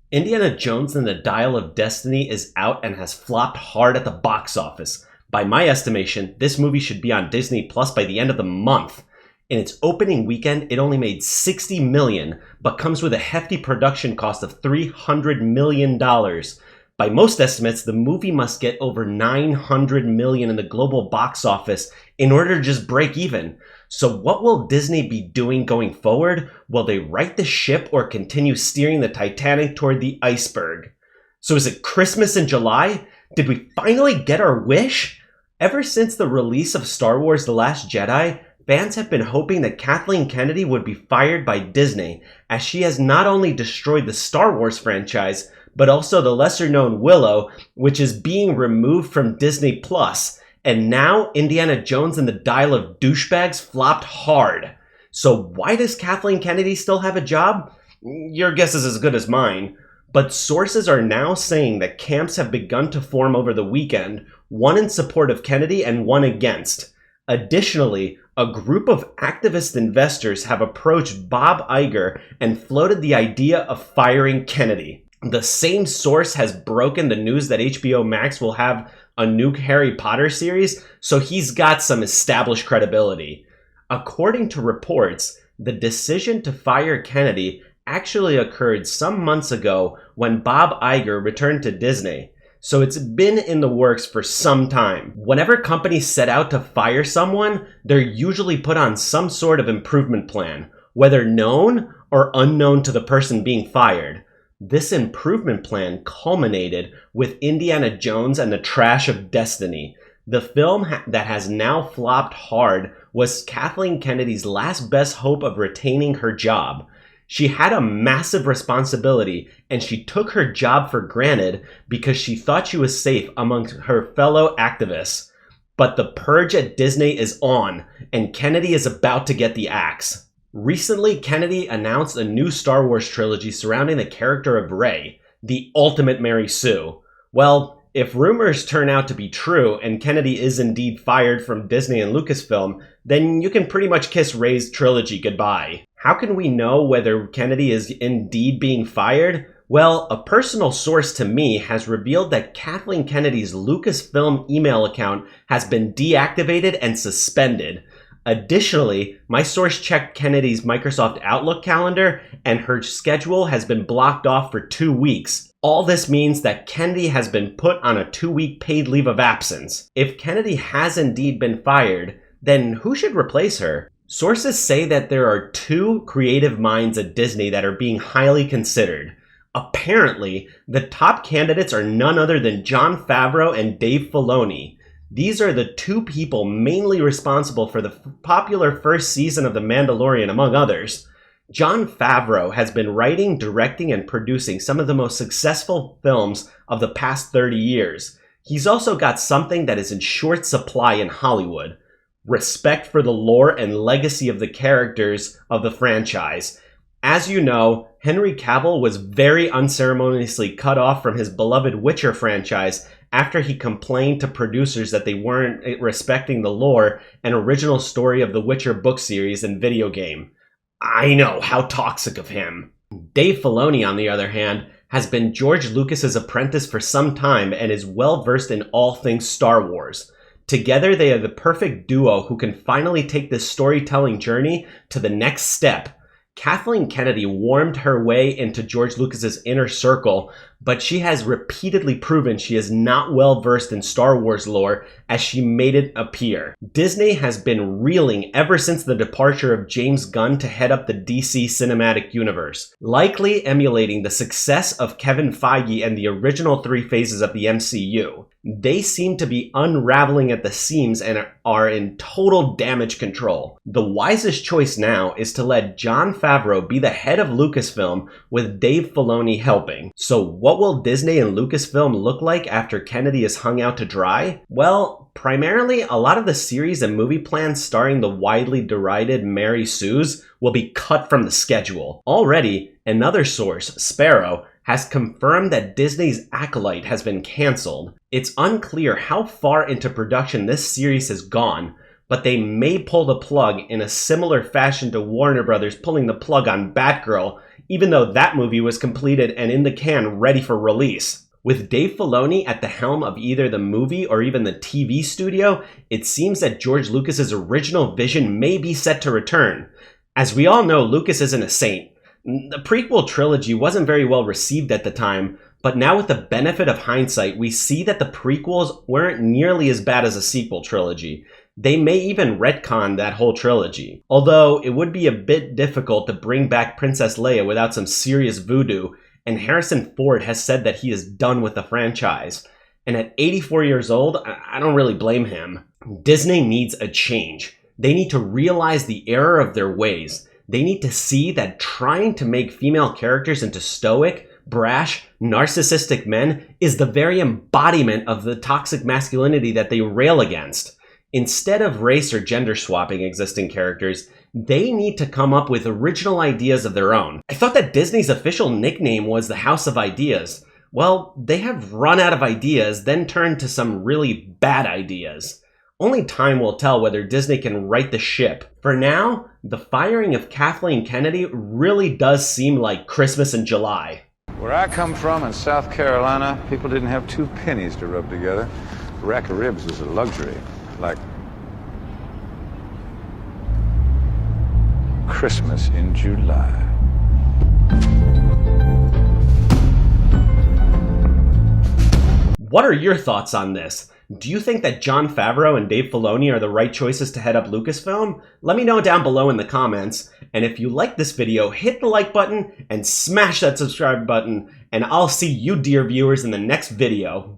Indiana Jones and the Dial of Destiny is out and has flopped hard at the box office. By my estimation, this movie should be on Disney Plus by the end of the month. In its opening weekend, it only made $60 million, but comes with a hefty production cost of $300 million. By most estimates, the movie must get over $900 million in the global box office in order to just break even. So what will Disney be doing going forward? Will they right the ship or continue steering the Titanic toward the iceberg? So is it Christmas in July? Did we finally get our wish? Ever since the release of Star Wars: The Last Jedi, fans have been hoping that Kathleen Kennedy would be fired by Disney, as she has not only destroyed the Star Wars franchise, but also the lesser-known Willow, which is being removed from Disney+. And now Indiana Jones and the Dial of Douchebags flopped hard. So why does Kathleen Kennedy still have a job? Your guess is as good as mine. But sources are now saying that camps have begun to form over the weekend, one in support of Kennedy and one against. Additionally, a group of activist investors have approached Bob Iger and floated the idea of firing Kennedy. The same source has broken the news that HBO Max will have a new Harry Potter series, so he's got some established credibility. According to reports, the decision to fire Kennedy actually occurred some months ago when Bob Iger returned to Disney. So it's been in the works for some time. Whenever companies set out to fire someone, they're usually put on some sort of improvement plan, whether known or unknown to the person being fired. This improvement plan culminated with Indiana Jones and the Trash of Destiny. The film that has now flopped hard was Kathleen Kennedy's last best hope of retaining her job. She had a massive responsibility, and she took her job for granted because she thought she was safe amongst her fellow activists. But the purge at Disney is on, and Kennedy is about to get the axe. Recently, Kennedy announced a new Star Wars trilogy surrounding the character of Rey, the ultimate Mary Sue. Well, if rumors turn out to be true and Kennedy is indeed fired from Disney and Lucasfilm, then you can pretty much kiss Rey's trilogy goodbye. How can we know whether Kennedy is indeed being fired? Well, a personal source to me has revealed that Kathleen Kennedy's Lucasfilm email account has been deactivated and suspended. Additionally, my source checked Kennedy's Microsoft Outlook calendar, and her schedule has been blocked off for 2 weeks. All this means that Kennedy has been put on a 2-week paid leave of absence. If Kennedy has indeed been fired, then who should replace her? Sources say that there are 2 creative minds at Disney that are being highly considered. Apparently, the top candidates are none other than Jon Favreau and Dave Filoni. These are the 2 people mainly responsible for the popular first season of The Mandalorian, among others. Jon Favreau has been writing, directing, and producing some of the most successful films of the past 30 years. He's also got something that is in short supply in Hollywood: respect for the lore and legacy of the characters of the franchise. As you know, Henry Cavill was very unceremoniously cut off from his beloved Witcher franchise after he complained to producers that they weren't respecting the lore and original story of the Witcher book series and video game. I know, how toxic of him. Dave Filoni, on the other hand, has been George Lucas's apprentice for some time and is well versed in all things Star Wars. Together, they are the perfect duo who can finally take this storytelling journey to the next step. Kathleen Kennedy warmed her way into George Lucas's inner circle, but she has repeatedly proven she is not well versed in Star Wars lore as she made it appear. Disney has been reeling ever since the departure of James Gunn to head up the DC cinematic universe, likely emulating the success of Kevin Feige and the original 3 phases of the MCU. They seem to be unraveling at the seams and are in total damage control. The wisest choice now is to let Jon Favreau be the head of Lucasfilm, with Dave Filoni helping. So what will Disney and Lucasfilm look like after Kennedy is hung out to dry? Well, primarily, a lot of the series and movie plans starring the widely derided Mary Sues will be cut from the schedule. Already, another source, Sparrow, has confirmed that Disney's Acolyte has been cancelled. It's unclear how far into production this series has gone, but they may pull the plug in a similar fashion to Warner Brothers pulling the plug on Batgirl, even though that movie was completed and in the can ready for release. With Dave Filoni at the helm of either the movie or even the TV studio, it seems that George Lucas's original vision may be set to return. As we all know, Lucas isn't a saint. The prequel trilogy wasn't very well received at the time, but now with the benefit of hindsight, we see that the prequels weren't nearly as bad as a sequel trilogy. They may even retcon that whole trilogy. Although it would be a bit difficult to bring back Princess Leia without some serious voodoo, and Harrison Ford has said that he is done with the franchise. And at 84 years old, I don't really blame him. Disney needs a change. They need to realize the error of their ways. They need to see that trying to make female characters into stoic, brash, narcissistic men is the very embodiment of the toxic masculinity that they rail against. Instead of race or gender swapping existing characters, they need to come up with original ideas of their own. I thought that Disney's official nickname was the House of Ideas. Well, they have run out of ideas, then turned to some really bad ideas. Only time will tell whether Disney can right the ship. For now, the firing of Kathleen Kennedy really does seem like Christmas in July. Where I come from in South Carolina, people didn't have 2 pennies to rub together. A rack of ribs was a luxury, like Christmas in July. What are your thoughts on this? Do you think that Jon Favreau and Dave Filoni are the right choices to head up Lucasfilm? Let me know down below in the comments. And if you like this video, hit the like button and smash that subscribe button. And I'll see you, dear viewers, in the next video.